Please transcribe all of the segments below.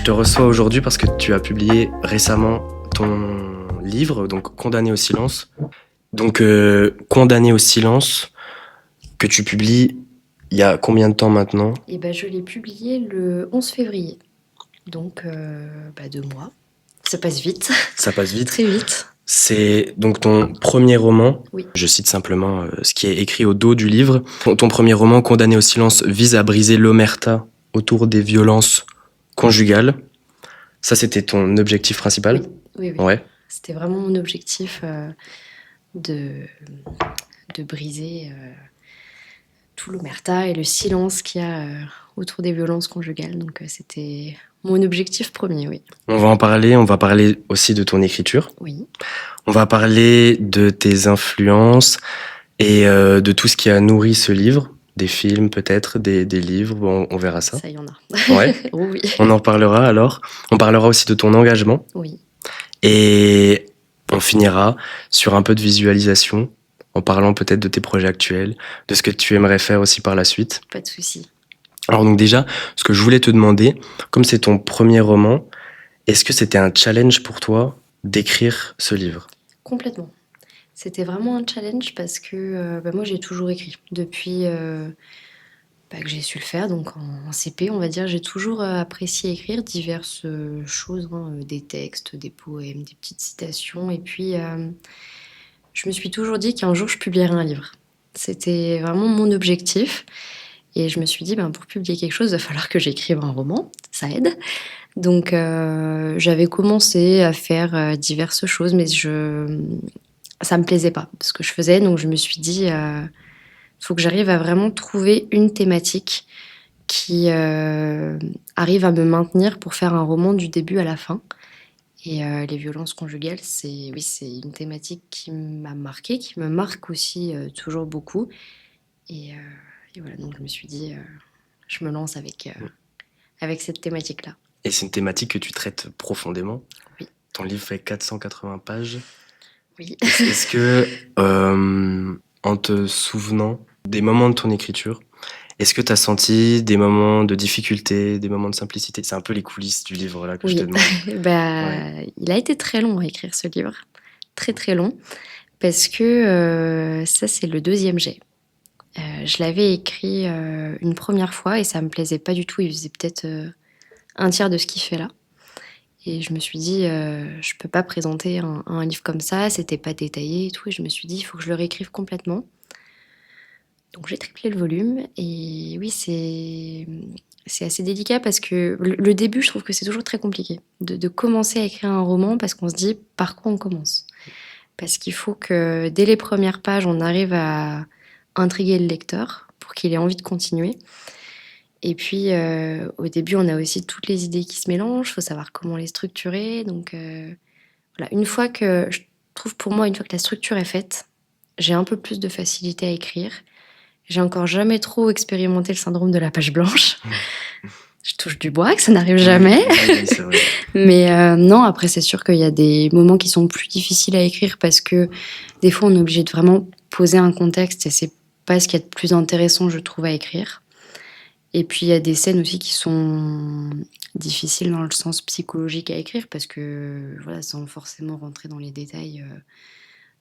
te reçois aujourd'hui parce que tu as publié récemment ton livre, donc Condamné au silence. Donc, Condamné au silence, que tu publies il y a combien de temps maintenant? Et ben, je l'ai publié le 11 février, donc 2 mois. Ça passe vite, Ça passe vite. très vite. C'est donc ton premier roman. Oui. Je cite simplement ce qui est écrit au dos du livre. Ton premier roman, Condamné au silence, vise à briser l'omerta autour des violences conjugales. Ça, c'était ton objectif principal? Oui. Ouais. C'était vraiment mon objectif de briser tout l'omerta et le silence qu'il y a autour des violences conjugales. Donc c'était mon objectif premier, oui. On va en parler. On va parler aussi de ton écriture. Oui. On va parler de tes influences et de tout ce qui a nourri ce livre. Des films peut-être, des livres, bon, on verra ça. Ça y en a. Ouais. Oui. On en reparlera alors. On parlera aussi de ton engagement. Oui. Et on finira sur un peu de visualisation, en parlant peut-être de tes projets actuels, de ce que tu aimerais faire aussi par la suite. Pas de souci. Alors donc déjà, ce que je voulais te demander, comme c'est ton premier roman, est-ce que c'était un challenge pour toi d'écrire ce livre? Complètement. C'était vraiment un challenge parce que moi j'ai toujours écrit. Depuis que j'ai su le faire, donc en CP on va dire, j'ai toujours apprécié écrire diverses choses, des textes, des poèmes, des petites citations. Et puis je me suis toujours dit qu'un jour je publierais un livre. C'était vraiment mon objectif. Et je me suis dit, pour publier quelque chose, il va falloir que j'écrive un roman, ça aide. Donc j'avais commencé à faire diverses choses, mais ça me plaisait pas ce que je faisais. Donc je me suis dit, il faut que j'arrive à vraiment trouver une thématique qui arrive à me maintenir pour faire un roman du début à la fin. Et les violences conjugales, c'est une thématique qui m'a marquée, qui me marque aussi toujours beaucoup. Et voilà, donc je me suis dit, je me lance avec cette thématique-là. Et c'est une thématique que tu traites profondément. Oui. Ton livre fait 480 pages. Oui. Est-ce que, en te souvenant des moments de ton écriture, est-ce que tu as senti des moments de difficulté, des moments de simplicité? C'est un peu les coulisses du livre là que je te demande. Ouais. Il a été très long à écrire ce livre, très très long, parce que ça c'est le deuxième jet. Je l'avais écrit une première fois et ça me plaisait pas du tout. Il faisait peut-être un tiers de ce qu'il fait là. Et je me suis dit, je peux pas présenter un livre comme ça, c'était pas détaillé et tout. Et je me suis dit, il faut que je le réécrive complètement. Donc j'ai triplé le volume. Et oui, c'est assez délicat parce que le début, je trouve que c'est toujours très compliqué de commencer à écrire un roman parce qu'on se dit par quoi on commence. Parce qu'il faut que dès les premières pages, on arrive à intriguer le lecteur pour qu'il ait envie de continuer. Et puis, au début, on a aussi toutes les idées qui se mélangent. Il faut savoir comment les structurer. Donc, voilà. Je trouve pour moi, une fois que la structure est faite, j'ai un peu plus de facilité à écrire. J'ai encore jamais trop expérimenté le syndrome de la page blanche. Je touche du bois, que ça n'arrive jamais. Oui, c'est vrai. Mais non, après, c'est sûr qu'il y a des moments qui sont plus difficiles à écrire parce que des fois, on est obligé de vraiment poser un contexte et c'est pas ce qu'il y a de plus intéressant, je trouve, à écrire. Et puis, il y a des scènes aussi qui sont difficiles dans le sens psychologique à écrire parce que, voilà, sans forcément rentrer dans les détails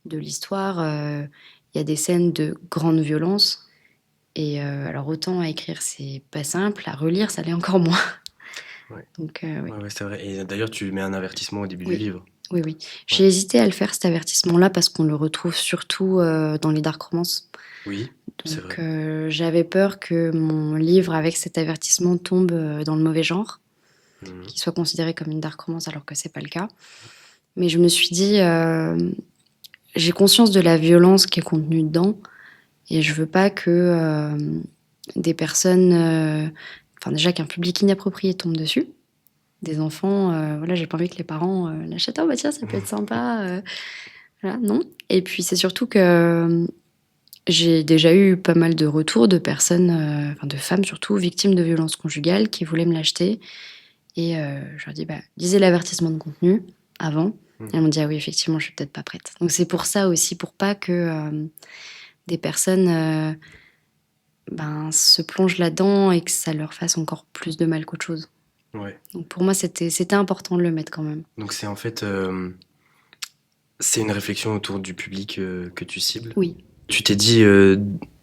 de l'histoire, il y a des scènes de grande violence. Et alors, autant à écrire, c'est pas simple, à relire, ça l'est encore moins. Ouais. Donc, oui. Ouais, c'est vrai. Et d'ailleurs, tu mets un avertissement au début du livre. Oui. J'ai hésité à le faire, cet avertissement-là, parce qu'on le retrouve surtout dans les dark romances. Oui, c'est Donc, vrai. j'avais peur que mon livre, avec cet avertissement, tombe dans le mauvais genre, qu'il soit considéré comme une dark romance, alors que c'est pas le cas. Mais je me suis dit, j'ai conscience de la violence qui est contenue dedans, et je veux pas que des personnes, déjà qu'un public inapproprié tombe dessus. Des enfants, voilà, j'ai pas envie que les parents l'achètent. Oh bah tiens, ça peut être sympa. Voilà, non. Et puis c'est surtout que j'ai déjà eu pas mal de retours de personnes, de femmes surtout, victimes de violences conjugales, qui voulaient me l'acheter. Et je leur dis, lisez l'avertissement de contenu avant. Et elles m'ont dit, ah oui, effectivement, je suis peut-être pas prête. Donc c'est pour ça aussi, pour pas que des personnes se plongent là-dedans et que ça leur fasse encore plus de mal qu'autre chose. Ouais. Donc pour moi, c'était important de le mettre quand même. Donc c'est en fait, c'est une réflexion autour du public que tu cibles. Oui, Tu t'es dit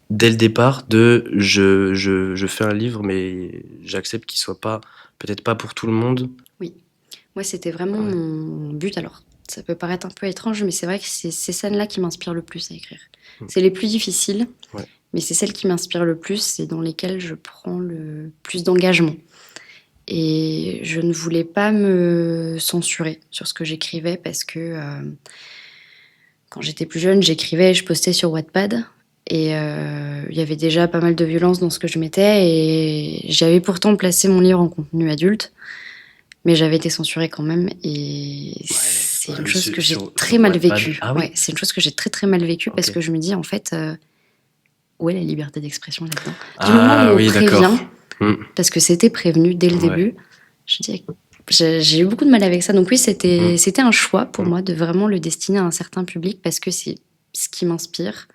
dès le départ de je fais un livre, mais j'accepte qu'il soit pas, peut-être pas pour tout le monde. oui. Moi, c'était vraiment Ouais. mon but. Alors, ça peut paraître un peu étrange, mais c'est vrai que c'est ces scènes-là qui m'inspirent le plus à écrire. Mm. C'est les plus difficiles, Ouais. mais c'est celles qui m'inspirent le plus et dans lesquelles je prends le plus d'engagement. Et je ne voulais pas me censurer sur ce que j'écrivais parce que quand j'étais plus jeune, j'écrivais et je postais sur Wattpad. Et il y avait déjà pas mal de violence dans ce que je mettais. Et j'avais pourtant placé mon livre en contenu adulte, mais j'avais été censurée quand même. Et c'est une chose que j'ai très sur mal Wattpad. vécue. Ah Ouais, oui. c'est une chose que j'ai très très mal vécue parce Ok. que je me dis en fait, où est la liberté d'expression là-dedans? Du moment Ah où on oui, prévient, d'accord. Mm. parce que c'était prévenu dès le Ouais. début, je dis, j'ai eu beaucoup de mal avec ça. Donc oui, Mm. c'était un choix pour Mm. moi de vraiment le destiner à un certain public parce que c'est ce qui m'inspire.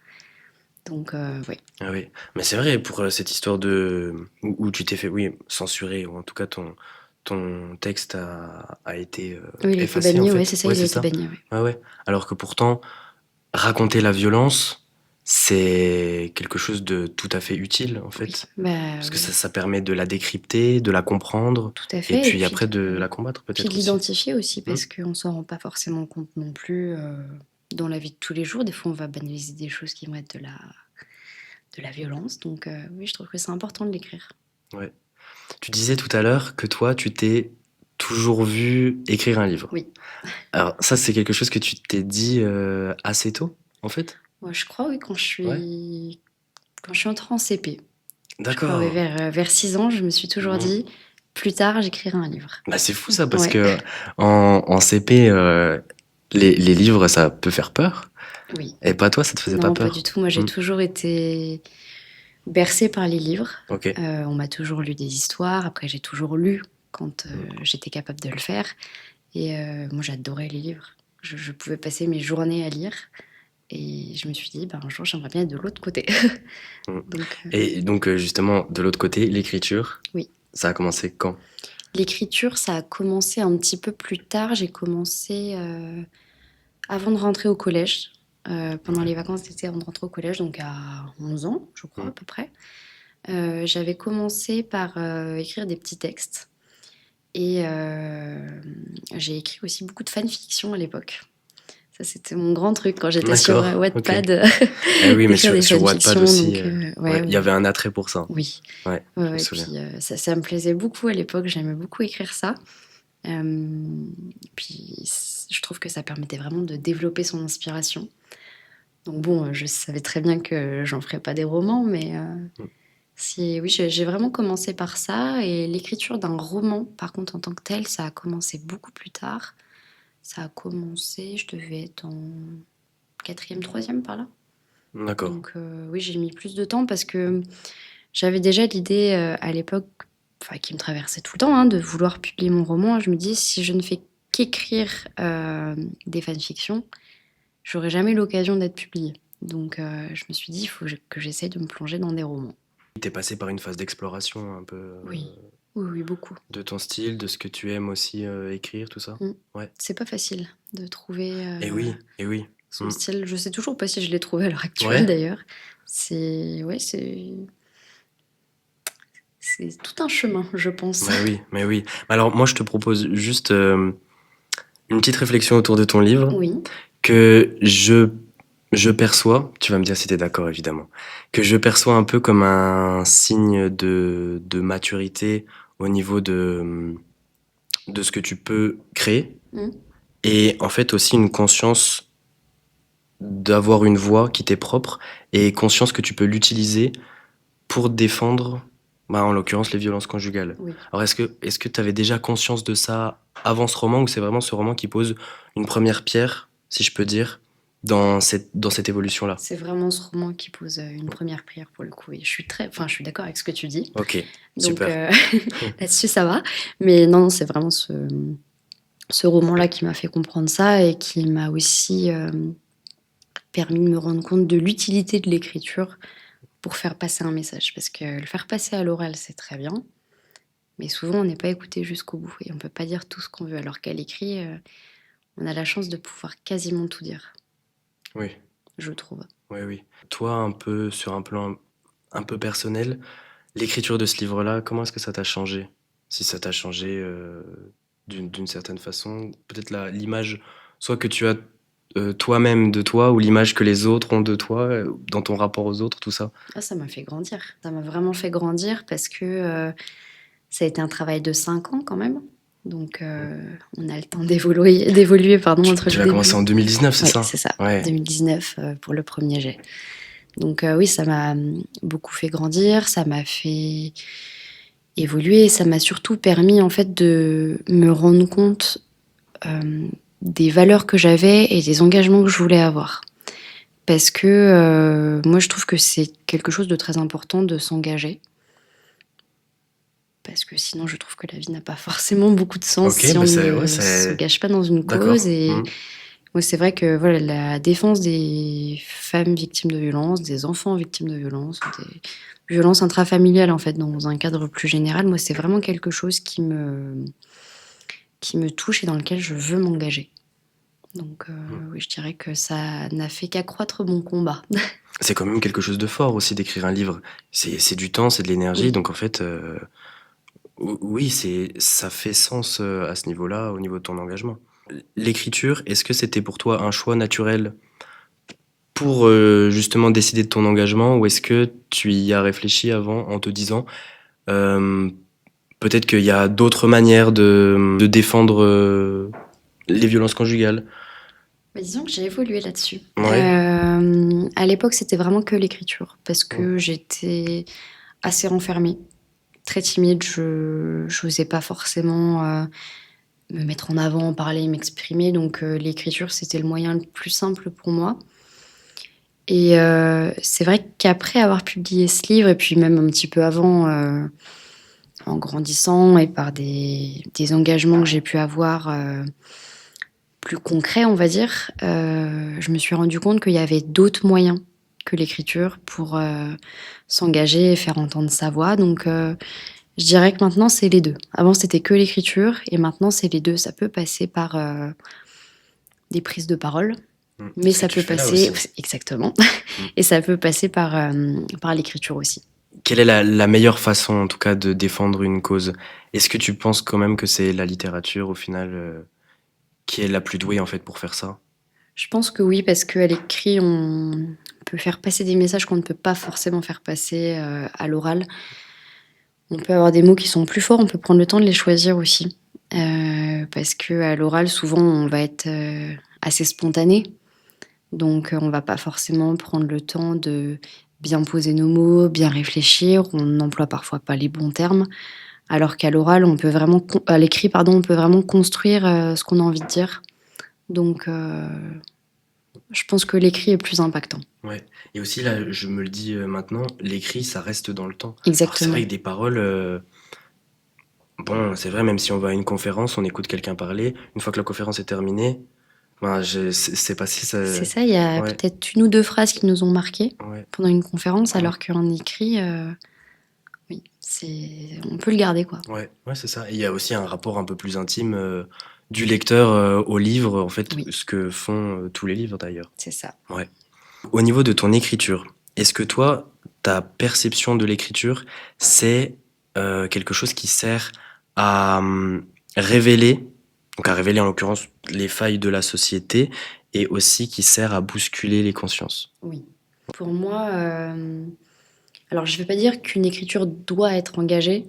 Donc oui. Ah oui. Mais c'est vrai, pour cette histoire de où tu t'es fait, oui, censurer, ou en tout cas ton texte a été Oui, il a été effacé, en banni, ouais, fait. c'est ça, Ouais, il a c'est été ça. banni, ouais. Ouais, ouais. Alors que pourtant, raconter la violence, c'est quelque chose de tout à fait utile, en Oui, fait. bah Parce que oui, ça permet de la décrypter, de la comprendre, tout à et fait. Et puis puis après de la combattre, puis de peut-être aussi. l'identifier aussi Hmm. parce qu'on s'en rend pas forcément compte non plus dans la vie de tous les jours. Des fois, on va banaliser des choses qui vont être de la violence. Donc oui, je trouve que c'est important de l'écrire. Ouais. Tu disais tout à l'heure que toi, tu t'es toujours vu écrire un livre. Oui. Alors ça, c'est quelque chose que tu t'es dit assez tôt, en fait? Moi, je crois, oui, Ouais. quand je suis entrée en CP. Je crois, oui, D'accord. vers 6 ans, je me suis toujours Mhm. dit, plus tard, j'écrirai un livre. Bah, c'est fou ça, parce Ouais, que en CP, les livres, ça peut faire peur. oui. Et pas toi, ça te faisait pas Non, pas peur? du tout. Moi, j'ai Hmm. toujours été bercée par les livres. Ok. On m'a toujours lu des histoires. Après, j'ai toujours lu quand Hmm. j'étais capable de le faire. Et moi, j'adorais les livres. Je pouvais passer mes journées à lire. Et je me suis dit, ben, un jour, j'aimerais bien être de l'autre côté. Hmm. Donc, Et donc, justement, de l'autre côté, l'écriture, oui. ça a commencé quand? L'écriture, ça a commencé un petit peu plus tard. J'ai commencé avant de rentrer au collège. Pendant Ouais. les vacances d'été, avant de rentrer au collège, donc à 11 ans, je crois, Hmm. à peu près. J'avais commencé par écrire des petits textes. Et j'ai écrit aussi beaucoup de fanfiction à l'époque. Ça, c'était mon grand truc quand j'étais sur D'accord, ok. Wattpad, Eh oui, mais d'écrire des sur Wattpad fanfictions. aussi, Donc, ouais, ouais, il y avait oui. un attrait pour ça. Oui. Ouais, Ouais, je me ouais. souviens. Puis ça me plaisait beaucoup à l'époque. J'aimais beaucoup écrire ça. Puis je trouve que ça permettait vraiment de développer son inspiration. Donc bon, je savais très bien que j'en ferais pas des romans, mais Hmm. si, oui, j'ai vraiment commencé par ça. Et l'écriture d'un roman, par contre, en tant que tel, ça a commencé beaucoup plus tard. Ça a commencé, je devais être en quatrième, troisième par là. D'accord. Donc oui, j'ai mis plus de temps parce que j'avais déjà l'idée à l'époque, enfin, qui me traversait tout le temps, hein, de vouloir publier mon roman. Je me dis, si je ne fais qu'écrire des fanfictions, j'aurai jamais l'occasion d'être publiée. Donc je me suis dit, il faut que j'essaye de me plonger dans des romans. T'es passé par une phase d'exploration un peu Oui, oui, oui, beaucoup. de ton style, de ce que tu aimes aussi écrire, tout ça? Mm. Ouais. C'est pas facile de trouver Et oui, et oui. son Hmm. style. Je sais toujours pas si je l'ai trouvé à l'heure actuelle Ouais. d'ailleurs. Ouais, c'est tout un chemin, je pense. Mais oui, mais oui. Alors moi, je te propose juste une petite réflexion autour de ton livre Oui, que je perçois, tu vas me dire si tu es d'accord évidemment, que je perçois un peu comme un signe de maturité au niveau de ce que tu peux créer mm, et en fait aussi une conscience d'avoir une voix qui t'est propre et conscience que tu peux l'utiliser pour défendre, bah, en l'occurrence, les violences conjugales. oui. Alors, est-ce que tu avais déjà conscience de ça avant ce roman, ou c'est vraiment ce roman qui pose une première pierre, si je peux dire, dans cette évolution-là? C'est vraiment ce roman qui pose une première prière pour le coup. Et je suis d'accord avec ce que tu dis. Ok, Donc super. là-dessus, ça va. Mais non, non, c'est vraiment ce roman-là qui m'a fait comprendre ça et qui m'a aussi permis de me rendre compte de l'utilité de l'écriture pour faire passer un message. Parce que le faire passer à l'oral, c'est très bien. Mais souvent, on n'est pas écouté jusqu'au bout et on peut pas dire tout ce qu'on veut. Alors qu'à l'écrit, on a la chance de pouvoir quasiment tout dire, Oui, je trouve. oui, oui. Toi, un peu sur un plan un peu personnel, l'écriture de ce livre-là, comment est-ce que ça t'a changé? Si ça t'a changé d'une certaine façon, peut-être l'image, soit que tu as toi-même de toi, ou l'image que les autres ont de toi, dans ton rapport aux autres, tout ça. Ah, ça m'a fait grandir. Ça m'a vraiment fait grandir parce que ça a été un travail de 5 ans quand même. Donc, on a le temps d'évoluer pardon, entre Tu le l'as commencé début. en 2019, c'est Oui, ça? c'est ça, Ouais. 2019 pour le premier jet. Donc oui, ça m'a beaucoup fait grandir, ça m'a fait évoluer, ça m'a surtout permis en fait de me rendre compte des valeurs que j'avais et des engagements que je voulais avoir. Parce que moi, je trouve que c'est quelque chose de très important de s'engager. Parce que sinon, je trouve que la vie n'a pas forcément beaucoup de sens Ok, si on bah c'est ouais, ne c'est s'engage pas dans une cause. d'accord. Et moi, c'est vrai que voilà, la défense des femmes victimes de violences, des enfants victimes de violences, des violences intrafamiliales, en fait, dans un cadre plus général, moi, c'est vraiment quelque chose qui me touche et dans lequel je veux m'engager. Donc, oui, je dirais que ça n'a fait qu'accroître mon combat. C'est quand même quelque chose de fort aussi d'écrire un livre. C'est du temps, c'est de l'énergie, Oui. donc en fait, oui, ça fait sens à ce niveau-là, au niveau de ton engagement. L'écriture, est-ce que c'était pour toi un choix naturel pour justement décider de ton engagement, ou est-ce que tu y as réfléchi avant en te disant euh, peut-être qu'il y a d'autres manières de défendre les violences conjugales? Bah, disons que j'ai évolué là-dessus. Ouais. À l'époque, c'était vraiment que l'écriture, parce que j'étais assez renfermée, très timide. Je n'osais pas forcément me mettre en avant, parler, m'exprimer. Donc l'écriture, c'était le moyen le plus simple pour moi. Et c'est vrai qu'après avoir publié ce livre, et puis même un petit peu avant, en grandissant et par des engagements que j'ai pu avoir plus concrets, on va dire, je me suis rendu compte qu'il y avait d'autres moyens que l'écriture pour s'engager et faire entendre sa voix. Donc je dirais que maintenant, c'est les deux. Avant, c'était que l'écriture et maintenant, c'est les deux. Ça peut passer par des prises de parole, mais Ce que ça tu peut fais là passer... aussi. Exactement. Mm. Et ça peut passer par l'écriture aussi. Quelle est la meilleure façon, en tout cas, de défendre une cause? Est-ce que tu penses quand même que c'est la littérature, au final, qui est la plus douée, en fait, pour faire ça? Je pense que oui, parce qu'à l'écrit, on peut faire passer des messages qu'on ne peut pas forcément faire passer à l'oral. On peut avoir des mots qui sont plus forts, on peut prendre le temps de les choisir aussi. Parce qu'à l'oral, souvent, on va être assez spontané. Donc, on va pas forcément prendre le temps de bien poser nos mots, bien réfléchir. On n'emploie parfois pas les bons termes. Alors qu'à l'oral, à l'écrit, pardon, on peut vraiment construire ce qu'on a envie de dire. Donc, je pense que l'écrit est plus impactant. Ouais. Et aussi, là, je me le dis maintenant, l'écrit, ça reste dans le temps. Alors, c'est Exactement. vrai que des paroles, bon, c'est vrai, même si on va à une conférence, on écoute quelqu'un parler. Une fois que la conférence est terminée, ben, c'est passé, ça. C'est ça, il y a Ouais, peut-être une ou deux phrases qui nous ont marquées ouais. pendant une conférence, Mm. alors qu'en écrit, oui, on peut le garder, quoi. Ouais, ouais, c'est ça. Et il y a aussi un rapport un peu plus intime du lecteur au livre, en fait, Oui, ce que font tous les livres d'ailleurs. c'est ça. Ouais. Au niveau de ton écriture, est-ce que toi, ta perception de l'écriture, c'est quelque chose qui sert à révéler, donc à révéler en l'occurrence les failles de la société, et aussi qui sert à bousculer les consciences? Oui. Pour moi, alors je ne vais pas dire qu'une écriture doit être engagée,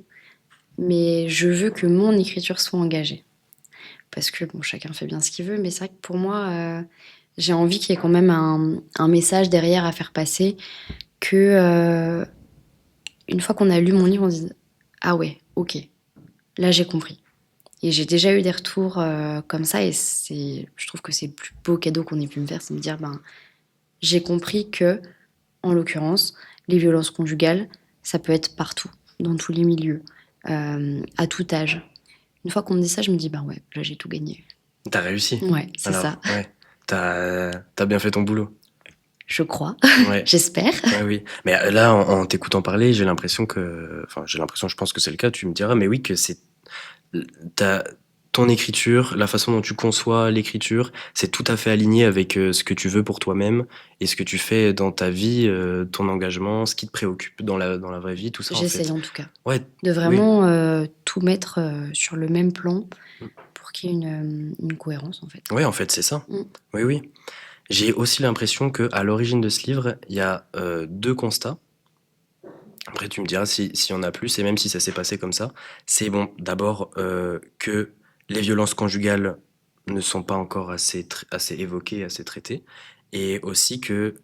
mais je veux que mon écriture soit engagée. Parce que bon, chacun fait bien ce qu'il veut, mais c'est vrai que pour moi, j'ai envie qu'il y ait quand même un message derrière à faire passer, que une fois qu'on a lu mon livre, on se dise ah ouais, ok, là j'ai compris. Et j'ai déjà eu des retours comme ça, et je trouve que c'est le plus beau cadeau qu'on ait pu me faire, c'est me dire ben j'ai compris que, en l'occurrence, les violences conjugales, ça peut être partout, dans tous les milieux, à tout âge. Une fois qu'on me dit ça, je me dis ben ouais, là j'ai tout gagné. T'as réussi. Ouais, c'est Alors, ça. ouais, t'as bien fait ton boulot. je crois, Ouais. j'espère. Ouais, oui. Mais là, en t'écoutant parler, j'ai l'impression, je pense que c'est le cas, tu me diras, mais oui, que ta, ton écriture, la façon dont tu conçois l'écriture, c'est tout à fait aligné avec ce que tu veux pour toi-même et ce que tu fais dans ta vie, ton engagement, ce qui te préoccupe dans la vraie vie, tout ça, en J'essaye fait. en tout cas Ouais, de oui. vraiment tout mettre sur le même plan pour qu'il y ait une cohérence en fait. Ouais, en fait, c'est ça. Mm. Oui, oui. J'ai aussi l'impression que à l'origine de ce livre, il y a deux constats. Après, tu me diras s'il y en a plus, et même si ça s'est passé comme ça. C'est bon, d'abord, que les violences conjugales ne sont pas encore assez évoquées, assez traitées. Et aussi que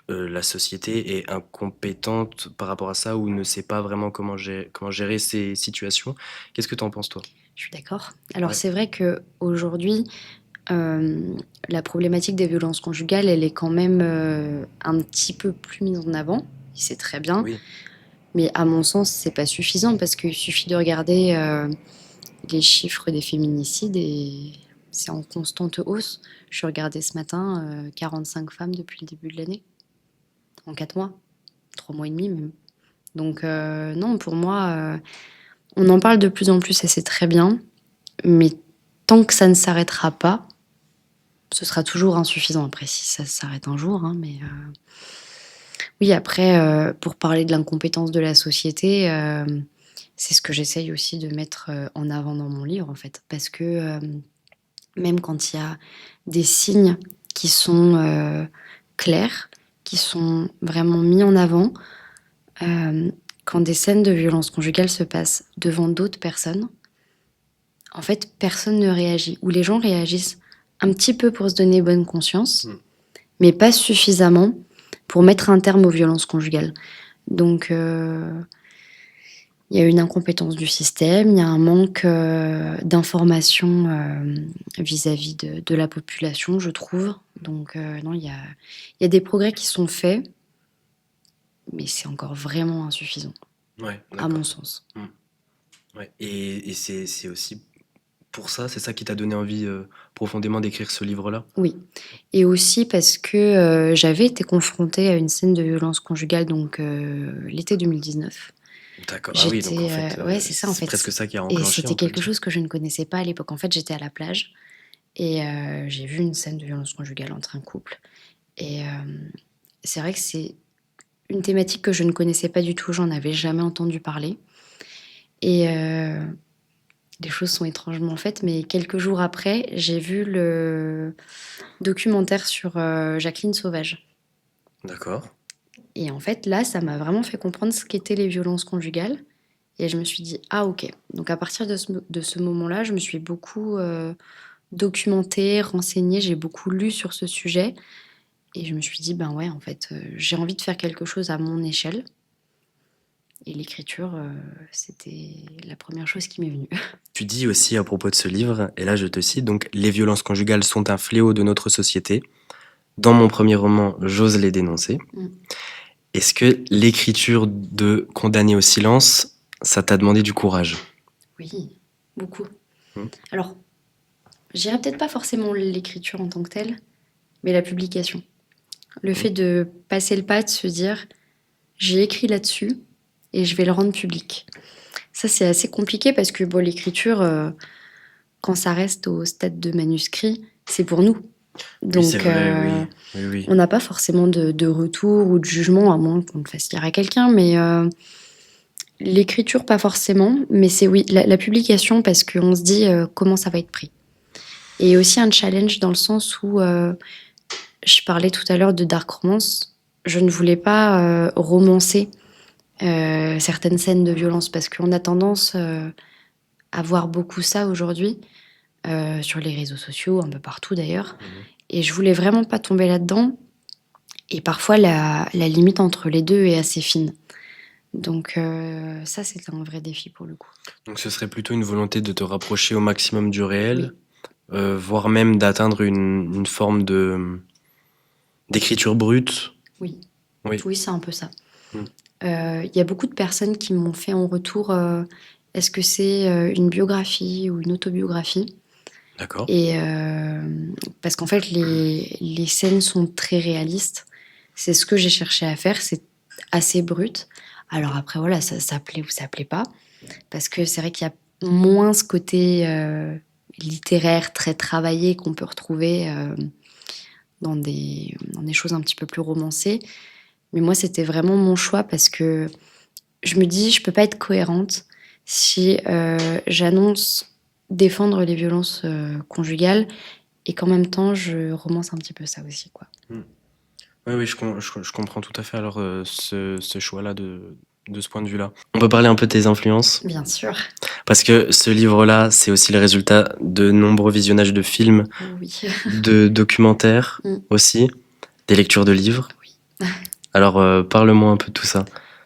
la société est incompétente par rapport à ça ou ne sait pas vraiment comment gérer ces situations. Qu'est-ce que tu en penses, toi? Je suis d'accord. Alors Ouais. c'est vrai que aujourd'hui, la problématique des violences conjugales, elle est quand même un petit peu plus mise en avant. Et c'est très bien. Oui. Mais à mon sens, c'est pas suffisant parce qu'il suffit de regarder les chiffres des féminicides et c'est en constante hausse. Je regardais ce matin 45 femmes depuis le début de l'année, en 4 mois, 3 mois et demi même. Donc non, pour moi, on en parle de plus en plus et c'est très bien, mais tant que ça ne s'arrêtera pas, ce sera toujours insuffisant. Après, si ça s'arrête un jour, hein, mais oui, après, pour parler de l'incompétence de la société, c'est ce que j'essaye aussi de mettre en avant dans mon livre, en fait. Parce que même quand il y a des signes qui sont clairs, qui sont vraiment mis en avant, quand des scènes de violence conjugale se passent devant d'autres personnes, en fait, personne ne réagit. Ou les gens réagissent un petit peu pour se donner bonne conscience, mais pas suffisamment pour mettre un terme aux violences conjugales. Donc, il y a une incompétence du système, il y a un manque d'information vis-à-vis de la population, je trouve. Donc, non, il y a des progrès qui sont faits, mais c'est encore vraiment insuffisant, Ouais, à mon d'accord. sens. Ouais. Et c'est aussi pour ça, c'est ça qui t'a donné envie profondément d'écrire ce livre-là? Oui. Et aussi parce que j'avais été confrontée à une scène de violence conjugale, donc l'été 2019. D'accord. Ah oui, donc en J'étais. fait, Ouais, c'est ça en c'est fait. presque ça qui a Et enclenché, c'était on peut le quelque dire. chose que je ne connaissais pas à l'époque. En fait, j'étais à la plage et j'ai vu une scène de violence conjugale entre un couple. Et c'est vrai que c'est une thématique que je ne connaissais pas du tout. J'en avais jamais entendu parler. Et les choses sont étrangement faites. Mais quelques jours après, j'ai vu le documentaire sur Jacqueline Sauvage. D'accord. Et en fait, là, ça m'a vraiment fait comprendre ce qu'étaient les violences conjugales. Et je me suis dit, ah ok. Donc à partir de ce moment-là, je me suis beaucoup documentée, renseignée, j'ai beaucoup lu sur ce sujet. Et je me suis dit, ben ouais, en fait, j'ai envie de faire quelque chose à mon échelle. Et l'écriture, c'était la première chose qui m'est venue. Tu dis aussi à propos de ce livre, et là je te cite, donc les violences conjugales sont un fléau de notre société. Dans mon premier roman, j'ose les dénoncer. Mm. Est-ce que l'écriture de Condamné au silence, ça t'a demandé du courage? Oui, beaucoup. Mm. Alors, je dirais peut-être pas forcément l'écriture en tant que telle, mais la publication. Le fait de passer le pas, de se dire, j'ai écrit là-dessus et je vais le rendre public. Ça, c'est assez compliqué parce que bon, l'écriture, quand ça reste au stade de manuscrit, c'est pour nous. Oui, c'est Donc, vrai, oui. Oui, oui. on n'a pas forcément de retour ou de jugement, à moins qu'on le fasse lire à quelqu'un. Mais l'écriture, pas forcément. Mais c'est oui, la publication, parce qu'on se dit comment ça va être pris. Et aussi un challenge dans le sens où je parlais tout à l'heure de dark romance. Je ne voulais pas romancer certaines scènes de violence parce qu'on a tendance à voir beaucoup ça aujourd'hui sur les réseaux sociaux, un peu partout d'ailleurs. Et je voulais vraiment pas tomber là-dedans. Et parfois, la limite entre les deux est assez fine. Donc ça, c'est un vrai défi pour le coup. Donc ce serait plutôt une volonté de te rapprocher au maximum du réel, Oui. voire même d'atteindre une forme d'écriture brute. Oui, Oui. oui, c'est un peu ça. Mm. Y a beaucoup de personnes qui m'ont fait en retour est-ce que c'est une biographie ou une autobiographie? D'accord. Et parce qu'en fait, les scènes sont très réalistes. C'est ce que j'ai cherché à faire. C'est assez brut. Alors après, voilà, ça plaît ou ça plaît pas. Parce que c'est vrai qu'il y a moins ce côté littéraire très travaillé qu'on peut retrouver dans des choses un petit peu plus romancées. Mais moi, c'était vraiment mon choix parce que je me dis, je peux pas être cohérente si j'annonce défendre les violences conjugales et qu'en même temps, je romance un petit peu ça aussi, quoi. Oui, oui, je comprends tout à fait alors ce choix-là de ce point de vue-là. On peut parler un peu de tes influences, Bien sûr. parce que ce livre-là, c'est aussi le résultat de nombreux visionnages de films, Oh oui. de documentaires Mm. aussi, des lectures de livres. Oui. Alors, parle-moi un peu de tout ça.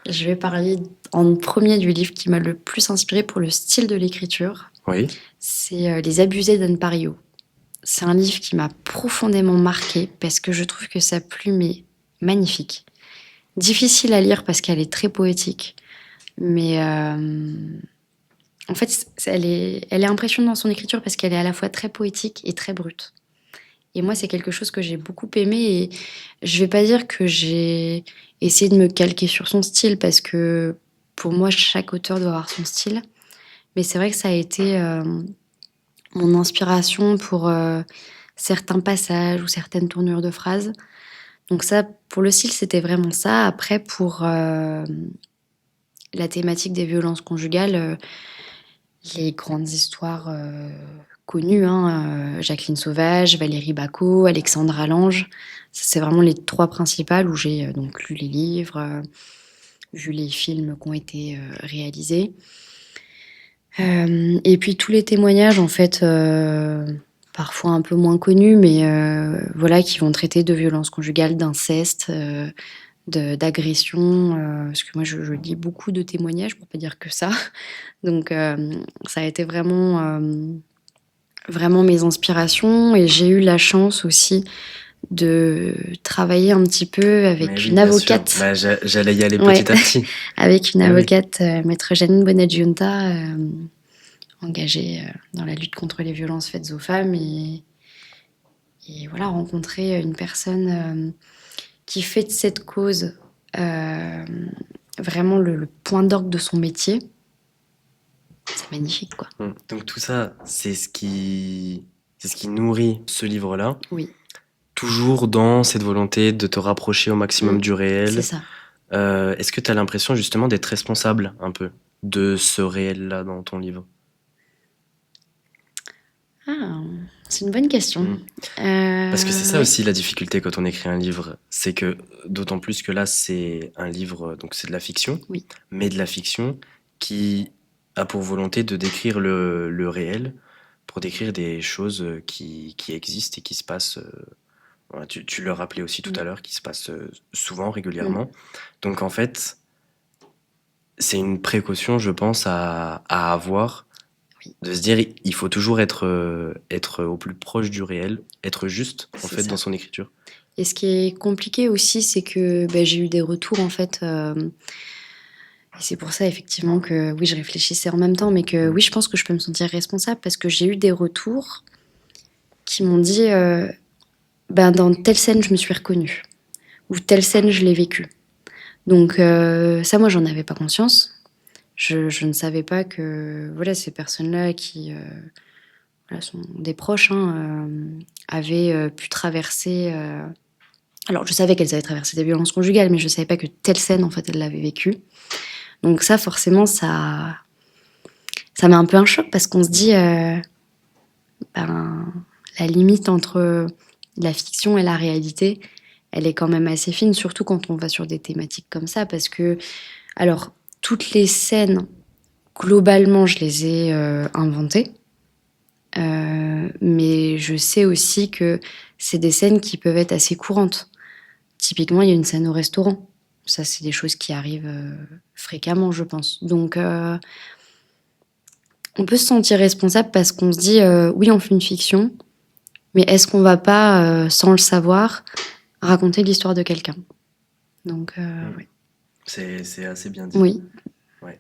Je vais parler en premier du livre qui m'a le plus inspiré pour le style de l'écriture. Oui. C'est Les Abusés d'Anne Parillaud. C'est un livre qui m'a profondément marqué parce que je trouve que sa plume est magnifique. Difficile à lire parce qu'elle est très poétique. Mais en fait, elle est impressionnante dans son écriture parce qu'elle est à la fois très poétique et très brute. Et moi, c'est quelque chose que j'ai beaucoup aimé. Et je vais pas dire que j'ai essayé de me calquer sur son style parce que pour moi, chaque auteur doit avoir son style. Mais c'est vrai que ça a été mon inspiration pour certains passages ou certaines tournures de phrases. Donc ça, pour le style, c'était vraiment ça. Après, pour la thématique des violences conjugales, les grandes histoires connues, hein, Jacqueline Sauvage, Valérie Bacot, Alexandra Lange, ça, c'est vraiment les trois principales où j'ai donc lu les livres, vu les films qui ont été réalisés. Et puis tous les témoignages, en fait, parfois un peu moins connus, mais voilà, qui vont traiter de violences conjugales, d'inceste, d'agression. Parce que moi, je lis beaucoup de témoignages, pour pas dire que ça. Donc, ça a été vraiment mes inspirations. Et j'ai eu la chance aussi de travailler un petit peu avec Mais oui, une bien sûr. avocate. Bah, j'allais y aller Ouais. petit à petit. Avec une Ah oui. avocate, maître Janine Bonadjunta, engagée dans la lutte contre les violences faites aux femmes. Et voilà, rencontrer une personne qui fait de cette cause vraiment le point d'orgue de son métier, c'est magnifique, quoi. Donc tout ça, c'est ce qui nourrit ce livre-là. Oui, Toujours dans cette volonté de te rapprocher au maximum du c'est réel. ça. Est-ce que tu as l'impression justement d'être responsable un peu de ce réel-là dans ton livre? Ah, c'est une bonne question. Parce que c'est ça Ouais. aussi la difficulté quand on écrit un livre, c'est que d'autant plus que là c'est un livre, donc c'est de la fiction, Oui. mais de la fiction qui a pour volonté de décrire le réel, pour décrire des choses qui existent et qui se passent. Voilà, tu le rappelais aussi tout à l'heure, qui se passent souvent, régulièrement. Donc en fait, c'est une précaution, je pense, à avoir, Oui. de se dire il faut toujours être au plus proche du réel, être juste en C'est fait ça. dans son écriture. Et ce qui est compliqué aussi, c'est que j'ai eu des retours, en fait. Et c'est pour ça, effectivement, que oui, je réfléchissais en même temps, mais que oui, je pense que je peux me sentir responsable parce que j'ai eu des retours qui m'ont dit dans telle scène, je me suis reconnue. Ou telle scène, je l'ai vécue. Donc, ça, moi, j'en avais pas conscience. Je ne savais pas que voilà, ces personnes-là qui voilà, sont des proches avaient pu traverser. Alors, je savais qu'elles avaient traversé des violences conjugales, mais je ne savais pas que telle scène, en fait, elles l'avaient vécue. Donc ça, forcément, ça met un peu un choc parce qu'on se dit, la limite entre la fiction et la réalité, elle est quand même assez fine, surtout quand on va sur des thématiques comme ça, parce que, alors, toutes les scènes, globalement, je les ai inventées, mais je sais aussi que c'est des scènes qui peuvent être assez courantes. Typiquement, il y a une scène au restaurant. Ça, c'est des choses qui arrivent fréquemment, je pense. Donc, on peut se sentir responsable parce qu'on se dit, oui, on fait une fiction, mais est-ce qu'on va pas, sans le savoir, raconter l'histoire de quelqu'un? Donc, ouais. C'est assez bien dit. Oui. Ouais.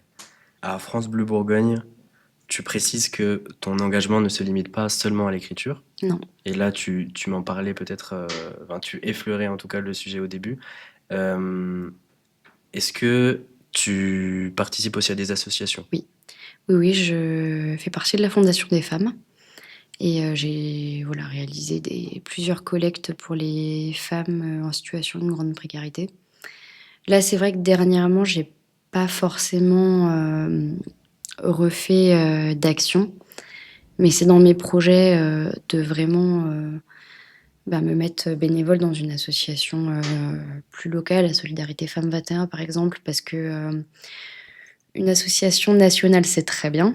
À France Bleu Bourgogne, tu précises que ton engagement ne se limite pas seulement à l'écriture. Non. Et là, tu m'en parlais peut-être, tu effleurais en tout cas le sujet au début. Euh, Est-ce que tu participes aussi à des associations? Oui. Oui, je fais partie de la Fondation des femmes. Et j'ai réalisé plusieurs collectes pour les femmes en situation de grande précarité. Là, c'est vrai que dernièrement, j'ai pas forcément refait d'action, mais c'est dans mes projets de vraiment me mettre bénévole dans une association plus locale, la Solidarité Femmes 21 par exemple, parce que une association nationale, c'est très bien,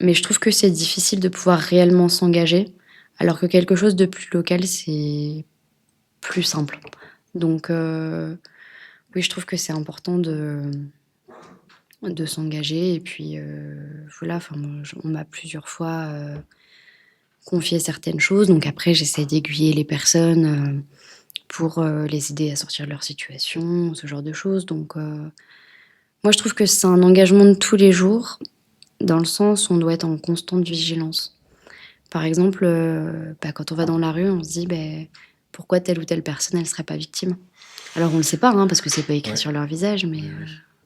mais je trouve que c'est difficile de pouvoir réellement s'engager, alors que quelque chose de plus local, c'est plus simple. Donc, oui, je trouve que c'est important de s'engager. Et puis, on m'a plusieurs fois confié certaines choses. Donc après, j'essaie d'aiguiller les personnes pour les aider à sortir de leur situation, ce genre de choses. Donc, moi, je trouve que c'est un engagement de tous les jours, dans le sens où on doit être en constante vigilance. Par exemple, quand on va dans la rue, on se dit pourquoi telle ou telle personne, elle ne serait pas victime. Alors, on ne le sait pas, parce que c'est pas écrit sur leur visage, mais...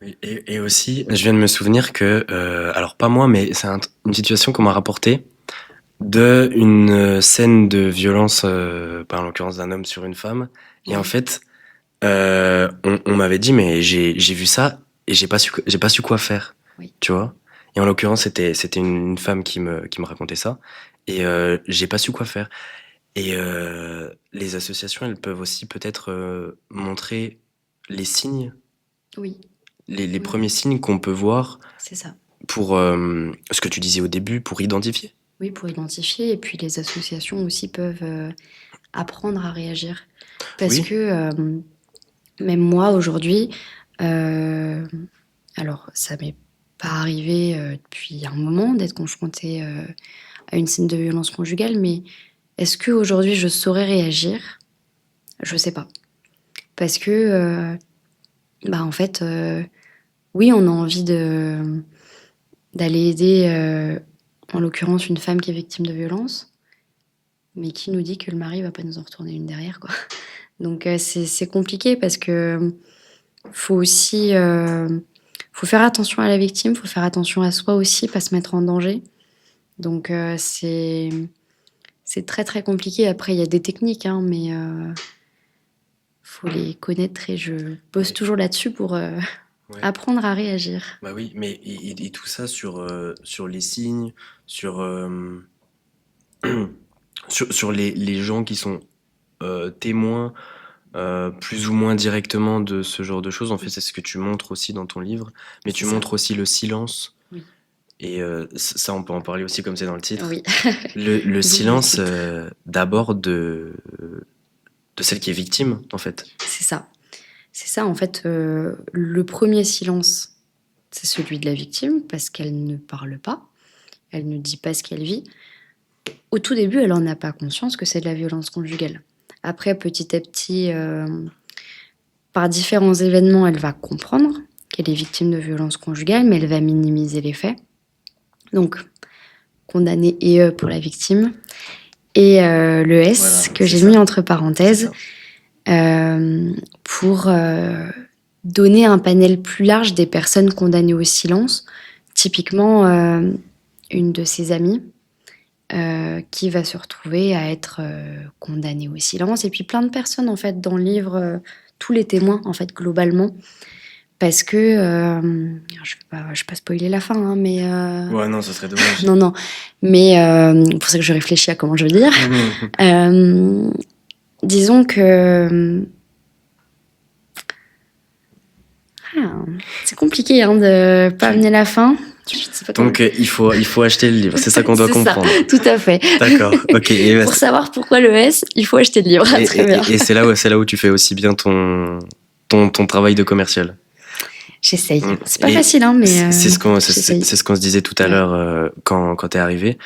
Oui. Et aussi, je viens de me souvenir que, alors pas moi, mais c'est une situation qu'on m'a rapportée de une scène de violence, en l'occurrence d'un homme sur une femme. Et en fait, on m'avait dit, mais j'ai vu ça et j'ai pas su quoi faire. Oui. Tu vois? Et en l'occurrence, c'était une femme qui me racontait ça. Et j'ai pas su quoi faire. Et les associations, elles peuvent aussi peut-être montrer les signes, Oui, les premiers signes qu'on peut voir c'est ça. pour ce que tu disais au début, pour identifier. Oui, pour identifier. Et puis, les associations aussi peuvent apprendre à réagir. Parce Oui. que même moi, aujourd'hui, alors, ça m'est pas arrivé depuis un moment d'être confrontée à une scène de violence conjugale, mais est-ce qu'aujourd'hui, je saurais réagir? Je sais pas. Parce que, en fait, oui, on a envie d'aller aider, en l'occurrence, une femme qui est victime de violence, mais qui nous dit que le mari va pas nous en retourner une derrière, quoi. Donc, c'est compliqué parce que faut aussi faut faire attention à la victime, faut faire attention à soi aussi, pas se mettre en danger. Donc, c'est très très compliqué. Après, il y a des techniques, mais faut les connaître et je bosse toujours là-dessus pour apprendre à réagir. Bah oui, mais et tout ça sur les signes, sur, sur les gens qui sont témoins plus ou moins directement de ce genre de choses. En fait, c'est ce que tu montres aussi dans ton livre, mais tu montres aussi le silence. Oui. Et ça, on peut en parler aussi comme c'est dans le titre. Oui. Le silence d'abord de celle qui est victime, en fait. C'est ça. C'est ça, en fait, le premier silence, c'est celui de la victime, parce qu'elle ne parle pas, elle ne dit pas ce qu'elle vit. Au tout début, elle n'en a pas conscience que c'est de la violence conjugale. Après, petit à petit, par différents événements, elle va comprendre qu'elle est victime de violence conjugale, mais elle va minimiser les faits. Donc, condamné et pour la victime. Et le S que j'ai mis entre parenthèses pour donner un panel plus large des personnes condamnées au silence. Typiquement, une de ses amies qui va se retrouver à être condamnée au silence. Et puis plein de personnes, en fait, dans le livre, tous les témoins, en fait, globalement. Parce que, je vais pas spoiler la fin, mais... Ouais, non, ça serait dommage. non, mais c'est pour ça que je réfléchis à comment je veux dire. Disons que... c'est compliqué de pas amener la fin. Je sais pas Donc, il faut acheter le livre, c'est ça qu'on doit comprendre. Ça, tout à fait. D'accord, ok. Et pour savoir pourquoi le S, il faut acheter le livre. Très bien. Et c'est là où tu fais aussi bien ton travail de commercial. J'essaye. C'est pas facile, mais c'est ce qu'on se disait tout à l'heure quand t'es arrivé.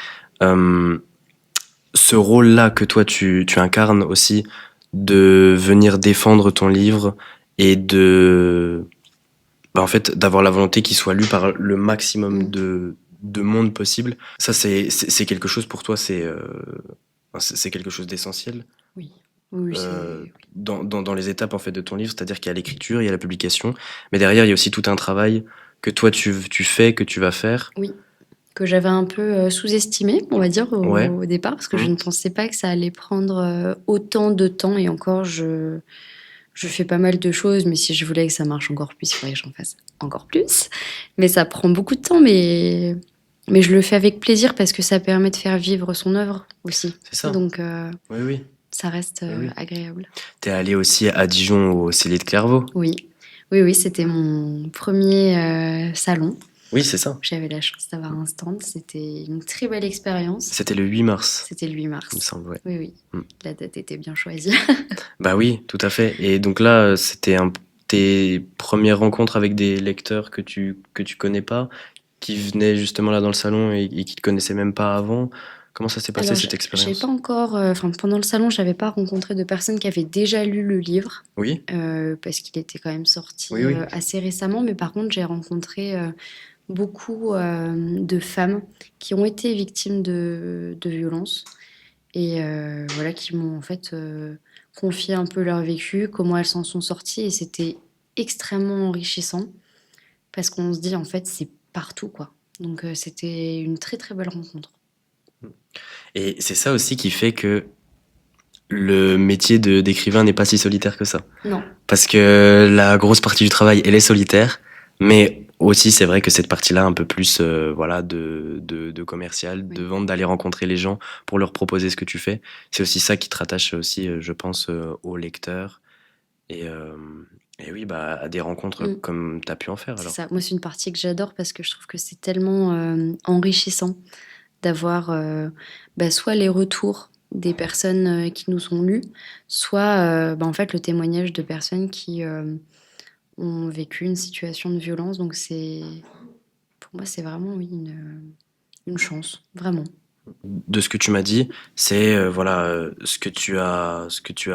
Ce rôle-là que toi tu incarnes aussi, de venir défendre ton livre et de en fait d'avoir la volonté qu'il soit lu par le maximum de de mondes possibles. Ça, c'est quelque chose pour toi, c'est quelque chose d'essentiel Oui, oui, dans les étapes en fait de ton livre, c'est-à-dire qu'il y a l'écriture, il y a la publication, mais derrière il y a aussi tout un travail que toi tu fais, que tu vas faire. oui. Que j'avais un peu sous-estimé, on va dire, Ouais. au départ, parce que je ne pensais pas que ça allait prendre autant de temps. Et encore, je fais pas mal de choses, mais si je voulais que ça marche encore plus, il faudrait que j'en fasse encore plus. Mais ça prend beaucoup de temps, mais je le fais avec plaisir parce que ça permet de faire vivre son œuvre aussi. C'est ça. Donc, Oui, oui. ça reste Oui. agréable. T'es allé aussi à Dijon au Cellier de Clairvaux. Oui, oui, oui, c'était mon premier salon. Oui, c'est ça. J'avais la chance d'avoir un stand. C'était une très belle expérience. C'était le 8 mars. C'était le 8 mars. Il me semble, ouais. Oui, oui. La date était bien choisie. Bah oui, tout à fait. Et donc là, c'était tes premières rencontres avec des lecteurs que tu connais pas, qui venaient justement là dans le salon et qui te connaissaient même pas avant. Comment ça s'est passé Alors, cette expérience? j'ai pas encore, pendant le salon, j'avais pas rencontré de personnes qui avaient déjà lu le livre, Oui, parce qu'il était quand même sorti oui, oui. assez récemment. Mais par contre, j'ai rencontré beaucoup de femmes qui ont été victimes de violences et voilà, qui m'ont en fait confié un peu leur vécu, comment elles s'en sont sorties, et c'était extrêmement enrichissant parce qu'on se dit en fait c'est partout quoi. Donc c'était une très très belle rencontre. Et c'est ça aussi qui fait que le métier d'écrivain n'est pas si solitaire que ça. Non. Parce que la grosse partie du travail, elle est solitaire, mais aussi c'est vrai que cette partie-là, un peu plus voilà, de commercial, Oui. de vente, d'aller rencontrer les gens pour leur proposer ce que tu fais, c'est aussi ça qui te rattache aussi, je pense, au lecteur et oui, bah, à des rencontres comme tu as pu en faire. C'est Alors. ça. Moi, c'est une partie que j'adore parce que je trouve que c'est tellement enrichissant d'avoir soit les retours des personnes qui nous ont lus, soit en fait le témoignage de personnes qui ont vécu une situation de violence. Donc pour moi, c'est vraiment oui, une chance, vraiment. De ce que tu m'as dit, c'est voilà ce que tu as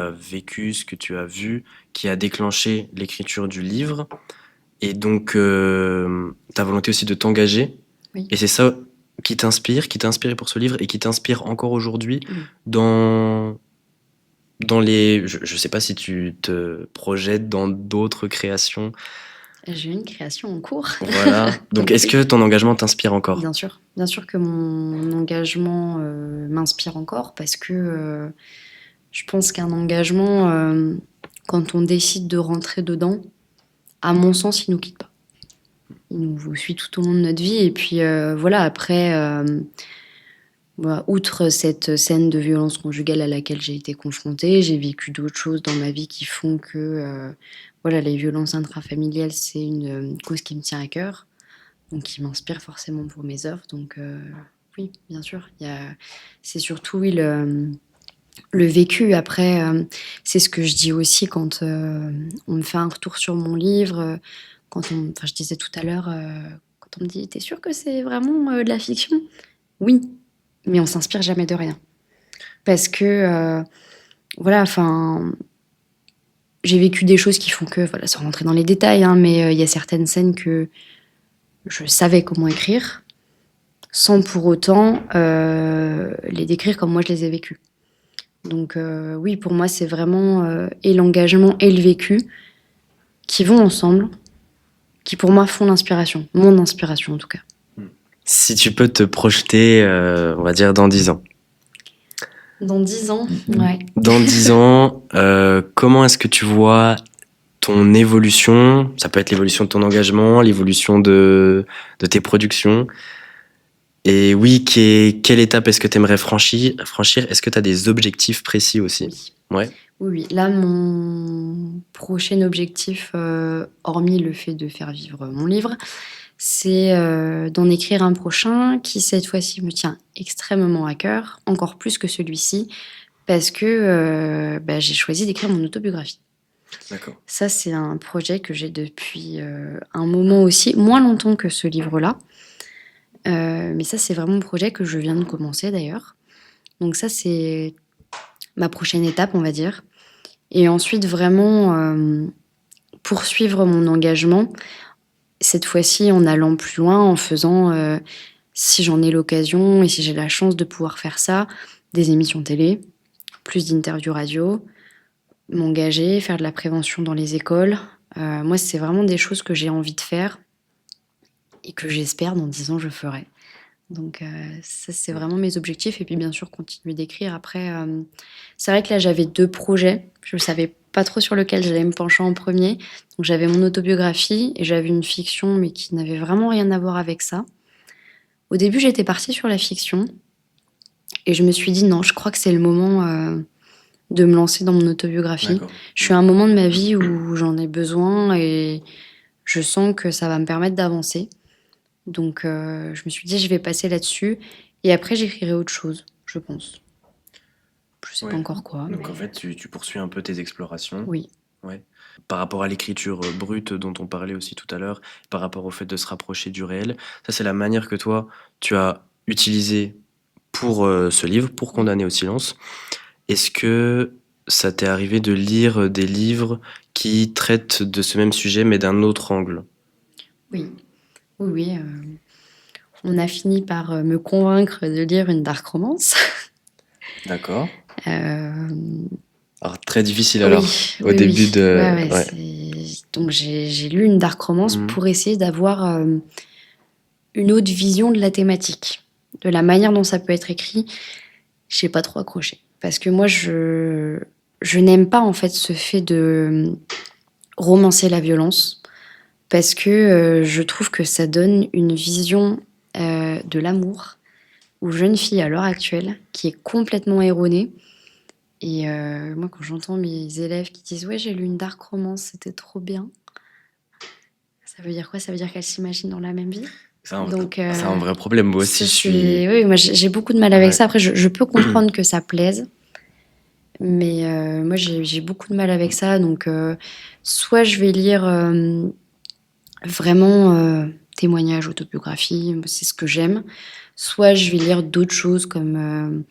vécu, ce que tu as vu, qui a déclenché l'écriture du livre, et donc ta volonté aussi de t'engager. Oui. Et c'est ça qui t'a inspiré pour ce livre et qui t'inspire encore aujourd'hui dans les. Je sais pas si tu te projettes dans d'autres créations. J'ai une création en cours. Voilà. Donc, est-ce que ton engagement t'inspire encore? Bien sûr. Bien sûr que mon engagement m'inspire encore parce que je pense qu'un engagement, quand on décide de rentrer dedans, à mon sens, il nous quitte pas. Il nous suit tout au long de notre vie. Et puis voilà, après, outre cette scène de violence conjugale à laquelle j'ai été confrontée, j'ai vécu d'autres choses dans ma vie qui font que voilà, les violences intrafamiliales, c'est une cause qui me tient à cœur, donc qui m'inspire forcément pour mes œuvres. Donc oui, bien sûr, c'est surtout oui, le vécu. Après, c'est ce que je dis aussi quand on me fait un retour sur mon livre, je disais tout à l'heure, quand on me dit « T'es sûr que c'est vraiment de la fiction ?» Oui, mais on s'inspire jamais de rien. Parce que, voilà, j'ai vécu des choses qui font que, voilà, sans rentrer dans les détails, hein, mais il y a certaines scènes que je savais comment écrire, sans pour autant les décrire comme moi je les ai vécues. Donc oui, pour moi, c'est vraiment et l'engagement et le vécu qui vont ensemble, qui pour moi font l'inspiration, mon inspiration en tout cas. Si tu peux te projeter, on va dire, dans 10 ans. Dans 10 ans, ouais. Dans 10 ans, comment est-ce que tu vois ton évolution? Ça peut être l'évolution de ton engagement, l'évolution de tes productions. Et oui, quelle étape est-ce que tu aimerais franchir? Est-ce que tu as des objectifs précis aussi? Oui. Ouais. Oui. Là, mon prochain objectif, hormis le fait de faire vivre mon livre, c'est d'en écrire un prochain qui, cette fois-ci, me tient extrêmement à cœur, encore plus que celui-ci, parce que j'ai choisi d'écrire mon autobiographie. D'accord. Ça, c'est un projet que j'ai depuis un moment aussi, moins longtemps que ce livre-là. Mais ça, c'est vraiment un projet que je viens de commencer d'ailleurs. Donc ça, c'est ma prochaine étape, on va dire. Et ensuite, vraiment poursuivre mon engagement, cette fois-ci en allant plus loin, en faisant si j'en ai l'occasion et si j'ai la chance de pouvoir faire ça, des émissions télé, plus d'interviews radio, m'engager, faire de la prévention dans les écoles. Moi, c'est vraiment des choses que j'ai envie de faire et que j'espère dans 10 ans je ferai. Donc ça, c'est vraiment mes objectifs. Et puis bien sûr, continuer d'écrire. Après, c'est vrai que là, j'avais 2 projets. Je ne savais pas trop sur lequel j'allais me pencher en premier. Donc j'avais mon autobiographie et j'avais une fiction, mais qui n'avait vraiment rien à voir avec ça. Au début, j'étais partie sur la fiction. Et je me suis dit, non, je crois que c'est le moment de me lancer dans mon autobiographie. D'accord. Je suis à un moment de ma vie où j'en ai besoin et je sens que ça va me permettre d'avancer. Donc, je me suis dit, je vais passer là-dessus. Et après, j'écrirai autre chose, je pense. Je sais pas encore quoi. Donc mais... en fait, tu poursuis un peu tes explorations. Oui. Ouais. Par rapport à l'écriture brute dont on parlait aussi tout à l'heure, par rapport au fait de se rapprocher du réel, ça c'est la manière que toi, tu as utilisée pour ce livre, pour Condamné au silence. Est-ce que ça t'est arrivé de lire des livres qui traitent de ce même sujet mais d'un autre angle? Oui. Oui. On a fini par me convaincre de lire une dark romance. D'accord. Euh, Alors très difficile alors, oui, au début oui. de... Ouais. Donc, j'ai lu une dark romance pour essayer d'avoir une autre vision de la thématique, de la manière dont ça peut être écrit. J'ai pas trop accroché. Parce que moi, je n'aime pas en fait ce fait de romancer la violence. Parce que je trouve que ça donne une vision de l'amour aux jeunes filles à l'heure actuelle qui est complètement erronée. Et moi, quand j'entends mes élèves qui disent « Ouais, j'ai lu une dark romance, c'était trop bien », ça veut dire quoi? Ça veut dire qu'elles s'imaginent dans la même vie? C'est un vrai problème, moi aussi je suis... Oui, moi j'ai beaucoup de mal avec ça. Après, je peux comprendre que ça plaise. Mais moi, j'ai beaucoup de mal avec ça. Donc, soit je vais lire vraiment témoignages, autobiographie, c'est ce que j'aime. Soit je vais lire d'autres choses comme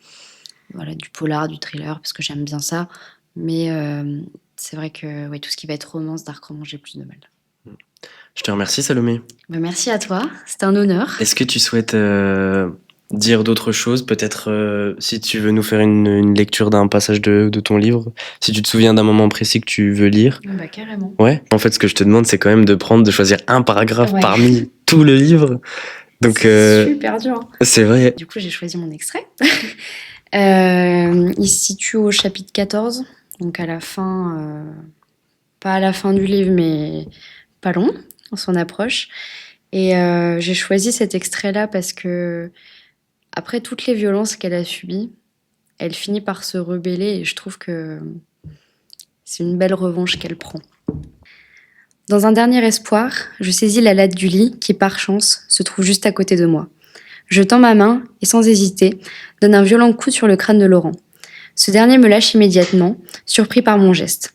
voilà, du polar, du thriller, parce que j'aime bien ça. Mais c'est vrai que ouais, tout ce qui va être romance, dark romance, j'ai plus de mal. Je te remercie, Salomé. Merci à toi, c'était un honneur. Est-ce que tu souhaites dire d'autres choses? Peut-être si tu veux nous faire une lecture d'un passage de ton livre, si tu te souviens d'un moment précis que tu veux lire. Bah, carrément. Ouais. En fait, ce que je te demande, c'est quand même de choisir un paragraphe parmi tout le livre. Donc, c'est super dur. C'est vrai. Du coup, j'ai choisi mon extrait. Il se situe au chapitre 14, donc à la fin, pas à la fin du livre, mais pas long, on s'en approche. Et j'ai choisi cet extrait-là parce que, après toutes les violences qu'elle a subies, elle finit par se rebeller et je trouve que c'est une belle revanche qu'elle prend. Dans un dernier espoir, je saisis la latte du lit qui, par chance, se trouve juste à côté de moi. Je tends ma main et, sans hésiter, donne un violent coup sur le crâne de Laurent. Ce dernier me lâche immédiatement, surpris par mon geste.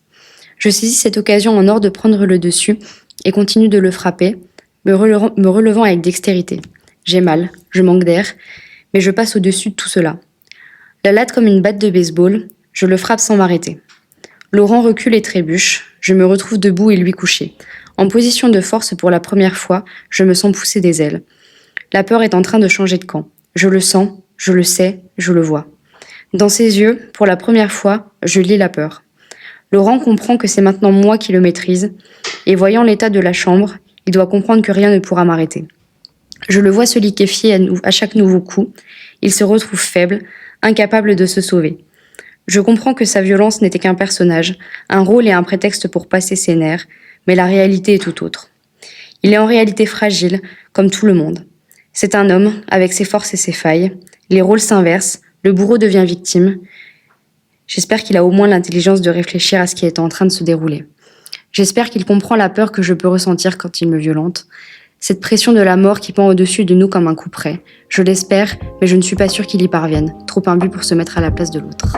Je saisis cette occasion en or de prendre le dessus et continue de le frapper, me relevant avec dextérité. J'ai mal, je manque d'air, mais je passe au-dessus de tout cela. La latte comme une batte de baseball, je le frappe sans m'arrêter. Laurent recule et trébuche, je me retrouve debout et lui couché. En position de force pour la première fois, je me sens pousser des ailes. La peur est en train de changer de camp. Je le sens, je le sais, je le vois. Dans ses yeux, pour la première fois, je lis la peur. Laurent comprend que c'est maintenant moi qui le maîtrise, et voyant l'état de la chambre, il doit comprendre que rien ne pourra m'arrêter. Je le vois se liquéfier à chaque nouveau coup. Il se retrouve faible, incapable de se sauver. Je comprends que sa violence n'était qu'un personnage, un rôle et un prétexte pour passer ses nerfs, mais la réalité est tout autre. Il est en réalité fragile, comme tout le monde. C'est un homme, avec ses forces et ses failles. Les rôles s'inversent, le bourreau devient victime. J'espère qu'il a au moins l'intelligence de réfléchir à ce qui est en train de se dérouler. J'espère qu'il comprend la peur que je peux ressentir quand il me violente. Cette pression de la mort qui pend au-dessus de nous comme un couperet. Je l'espère, mais je ne suis pas sûre qu'il y parvienne. Trop imbu pour se mettre à la place de l'autre.